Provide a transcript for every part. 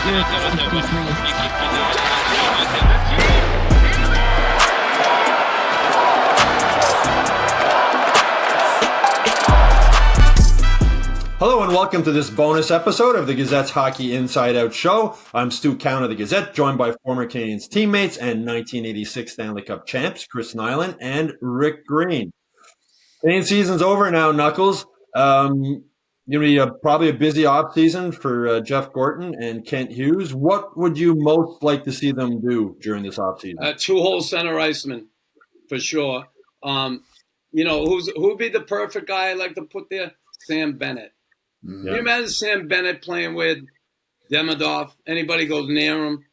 Hello and welcome to this bonus episode of the Gazette's Hockey Inside Out Show. I'm Stu Cowan of the Gazette, joined by former Canadiens teammates and 1986 Stanley Cup champs Chris Nilan and Rick Green. Canadian season's over now, Knuckles. Going to be probably a busy offseason for Jeff Gorton and Kent Hughes. What would you most like to see them do during this offseason? Two-hole center iceman, for sure. Who would be the perfect guy I'd like to put there? Sam Bennett. Yeah. Can you imagine Sam Bennett playing with Demidov? Anybody goes near him?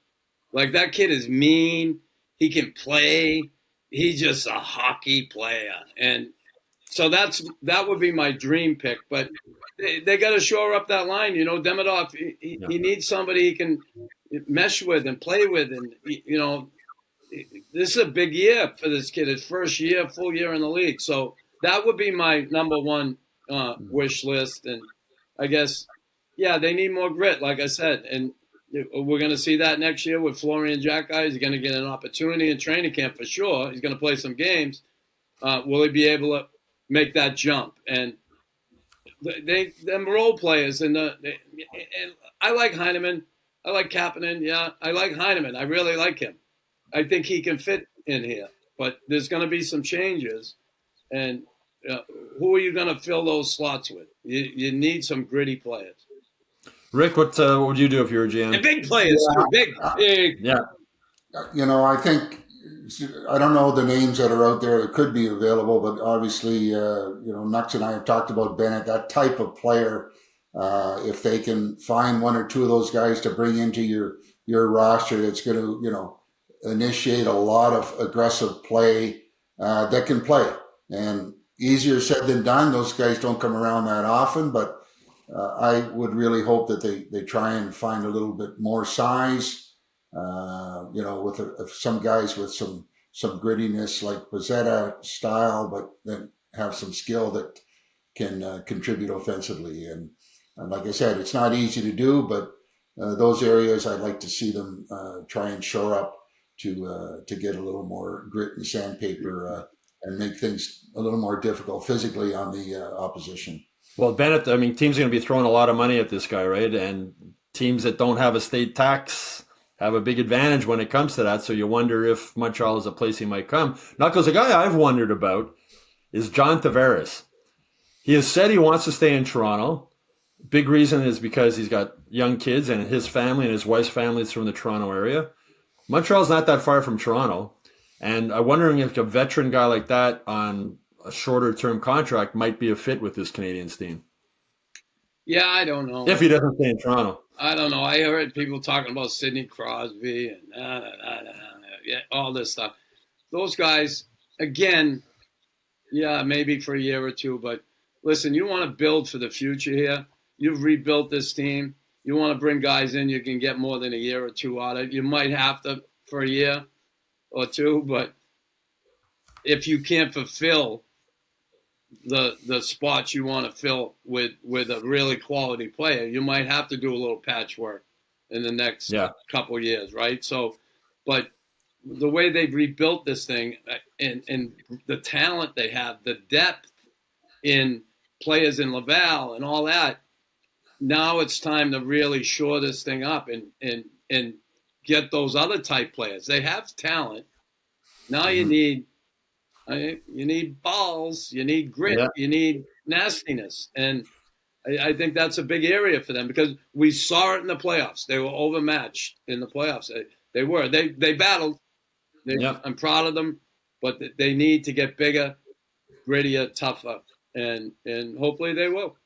Like, that kid is mean. He can play. He's just a hockey player. And so that would be my dream pick. But they got to shore up that line. Demidov, he needs somebody he can mesh with and play with. And, this is a big year for this kid. His first year, full year in the league. So that would be my number one wish list. And I guess, they need more grit, like I said. And we're going to see that next year with Florian Xhekaj. He's going to get an opportunity in training camp for sure. He's going to play some games. Will he be able to make that jump? And them role players. And I like Heineman. I like Kapanen. Yeah, I like Heineman. I really like him. I think he can fit in here. But there's going to be some changes. And who are you going to fill those slots with? You need some gritty players. Rick, what would you do if you were GM? And big players, big. Yeah. I think, I don't know the names that are out there that could be available, but obviously, Nux and I have talked about Bennett, that type of player. If they can find one or two of those guys to bring into your roster, that's going to, initiate a lot of aggressive play that can play. And easier said than done. Those guys don't come around that often, but I would really hope that they try and find a little bit more size, with some guys with some grittiness like Pizzetta style, but then have some skill that can contribute offensively. And like I said, it's not easy to do, but those areas I'd like to see them try and shore up to get a little more grit and sandpaper and make things a little more difficult physically on the opposition. Well, Bennett, teams are going to be throwing a lot of money at this guy, right? And teams that don't have a state tax have a big advantage when it comes to that. So you wonder if Montreal is a place he might come. Knuckles, a guy I've wondered about is John Tavares. He has said he wants to stay in Toronto. Big reason is because he's got young kids and his family and his wife's family is from the Toronto area. Montreal's not that far from Toronto. And I'm wondering if a veteran guy like that on a shorter-term contract might be a fit with this Canadiens team. Yeah, I don't know. If he doesn't stay in Toronto. I don't know. I heard people talking about Sidney Crosby and all this stuff. Those guys, again, maybe for a year or two. But listen, you want to build for the future here. You've rebuilt this team. You want to bring guys in you can get more than a year or two out of. You might have to for a year or two, but if you can't fulfill the spots you want to fill with a really quality player, you might have to do a little patchwork in the next couple of years, right? So, but the way they've rebuilt this thing and the talent they have, the depth in players in Laval and all that, now it's time to really shore this thing up and get those other type players. They have talent. Now you need balls, you need grit, you need nastiness. And I think that's a big area for them because we saw it in the playoffs. They were overmatched in the playoffs. They were. They battled. I'm proud of them, but they need to get bigger, grittier, tougher, and hopefully they will.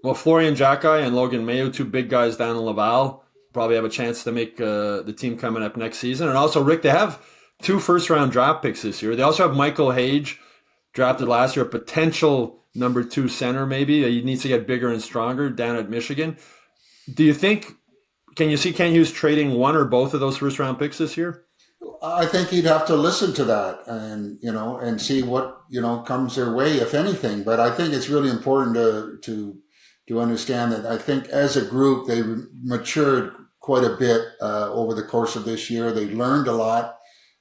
Well, Florian Xhekaj and Logan Mayo, two big guys down in Laval, probably have a chance to make the team coming up next season. And also, Rick, they have 2 first-round draft picks this year. They also have Michael Hage, drafted last year, a potential number 2 center maybe. He needs to get bigger and stronger down at Michigan. Do you think, can you see Kent Hughes trading one or both of those first-round picks this year? I think he'd have to listen to that and see what, comes their way, if anything. But I think it's really important to understand that I think as a group, they matured quite a bit over the course of this year. They learned a lot.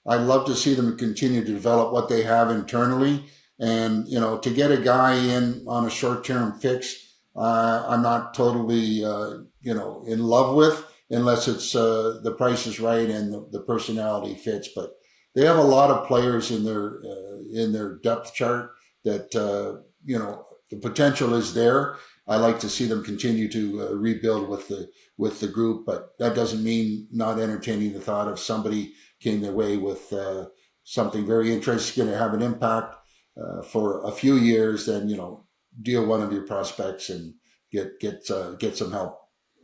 I'd love to see them continue to develop what they have internally. And, to get a guy in on a short-term fix, I'm not totally, in love with, unless it's the price is right and the personality fits. But they have a lot of players in their depth chart that, the potential is there. I like to see them continue to rebuild with the group, but that doesn't mean not entertaining the thought of somebody came their way with something very interesting, going to have an impact for a few years. Then deal one of your prospects and get some help.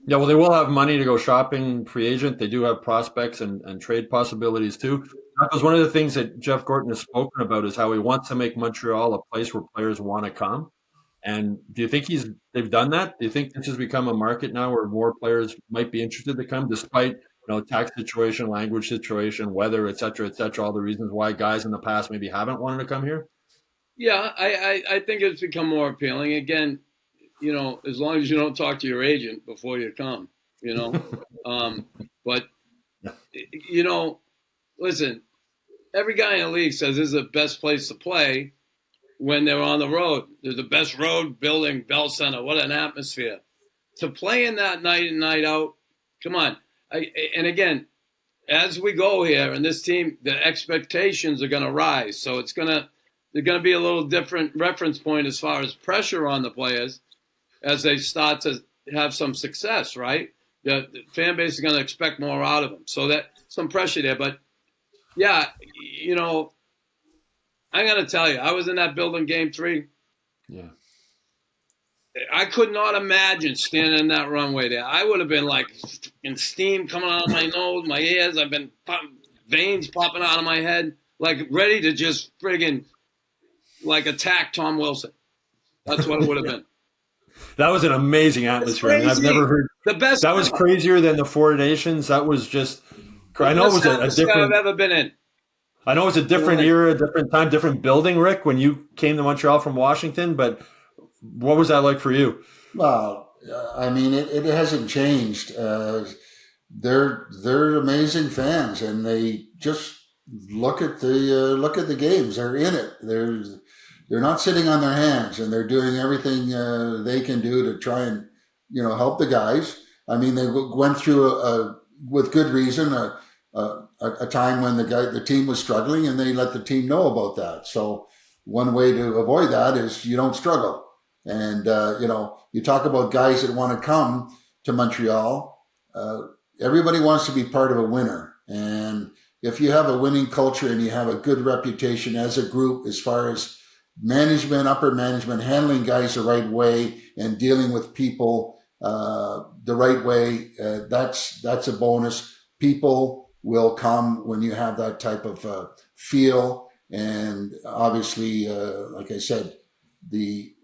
Yeah, well, they will have money to go shopping free agent. They do have prospects and trade possibilities too. Because one of the things that Jeff Gorton has spoken about is how he wants to make Montreal a place where players want to come. And do you think they've done that? Do you think this has become a market now where more players might be interested to come, despite tax situation, language situation, weather, et cetera, all the reasons why guys in the past maybe haven't wanted to come here? Yeah, I think it's become more appealing. Again, as long as you don't talk to your agent before you come, but, listen, every guy in the league says this is the best place to play when they're on the road. They're the best road building, Bell Center. What an atmosphere. To play in that night in, night out, come on. And again, as we go here, and this team, the expectations are going to rise. So they're going to be a little different reference point as far as pressure on the players as they start to have some success, right? The fan base is going to expect more out of them. So that some pressure there. But, yeah, I'm going to tell you, I was in that building game 3. Yeah. I could not imagine standing in that runway there. I would have been like in steam coming out of my nose, my ears. I've been veins popping out of my head, like ready to just friggin' like attack Tom Wilson. That's what it would have been. That was an amazing atmosphere. I mean, I've never heard the best. That was crazier than the Four Nations. That was just. I know it was a different. I've ever been in. I know it's a different era, different time, different building, Rick, when you came to Montreal from Washington, but what was that like for you? Well, I mean, it hasn't changed. They're amazing fans, and they just look at the games. They're in it. They're not sitting on their hands, and they're doing everything they can do to try and help the guys. I mean, they went through with good reason a time when the team was struggling, and they let the team know about that. So one way to avoid that is you don't struggle. And, you talk about guys that want to come to Montreal. Everybody wants to be part of a winner. And if you have a winning culture and you have a good reputation as a group, as far as management, upper management, handling guys the right way and dealing with people the right way, that's a bonus. People will come when you have that type of feel. And obviously, like I said, the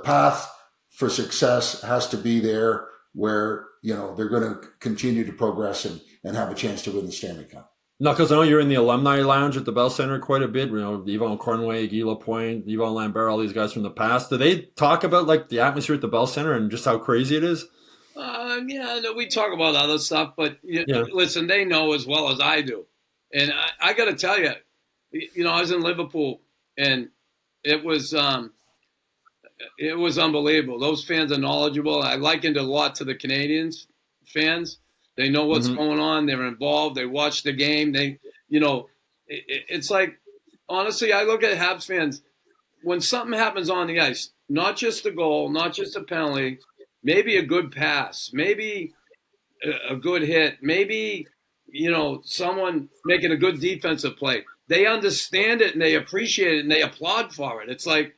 path for success has to be there where, they're going to continue to progress and have a chance to win the Stanley Cup. No, because I know you're in the Alumni Lounge at the Bell Center quite a bit. Yvon Cornway, Guy Lapointe, Yvon Lambert, all these guys from the past. Do they talk about like the atmosphere at the Bell Center and just how crazy it is? We talk about other stuff, but listen, they know as well as I do. And I got to tell you, I was in Liverpool, and it was unbelievable. Those fans are knowledgeable. I likened it a lot to the Canadiens fans. They know what's going on. They're involved. They watch the game. It's like, honestly, I look at Habs fans, when something happens on the ice, not just a goal, not just a penalty, maybe a good pass, maybe a good hit, maybe, someone making a good defensive play. They understand it and they appreciate it and they applaud for it. It's like,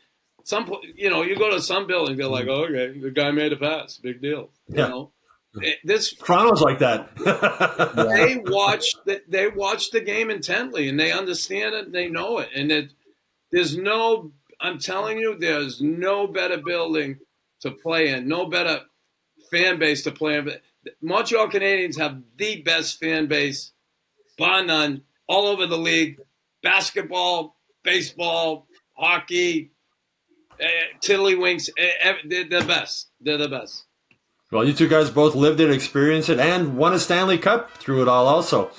you go to some building, they're like, oh, okay, the guy made a pass, big deal. This Toronto's like that. They watch the game intently and they understand it and they know it. And I'm telling you, there's no better building to play in, no better fan base to play in. Montreal Canadiens have the best fan base, bar none, all over the league. Basketball, baseball, hockey, tiddlywinks, they're the best. They're the best. Well, you two guys both lived it, experienced it, and won a Stanley Cup through it all also.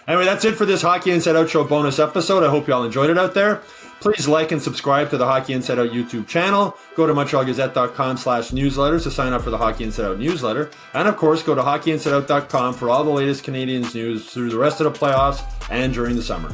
Anyway, that's it for this Hockey Inside Out Show bonus episode. I hope you all enjoyed it out there. Please like and subscribe to the Hockey Inside Out YouTube channel. Go to MontrealGazette.com/newsletters to sign up for the Hockey Inside Out newsletter. And of course, go to HockeyInsideOut.com for all the latest Canadiens news through the rest of the playoffs and during the summer.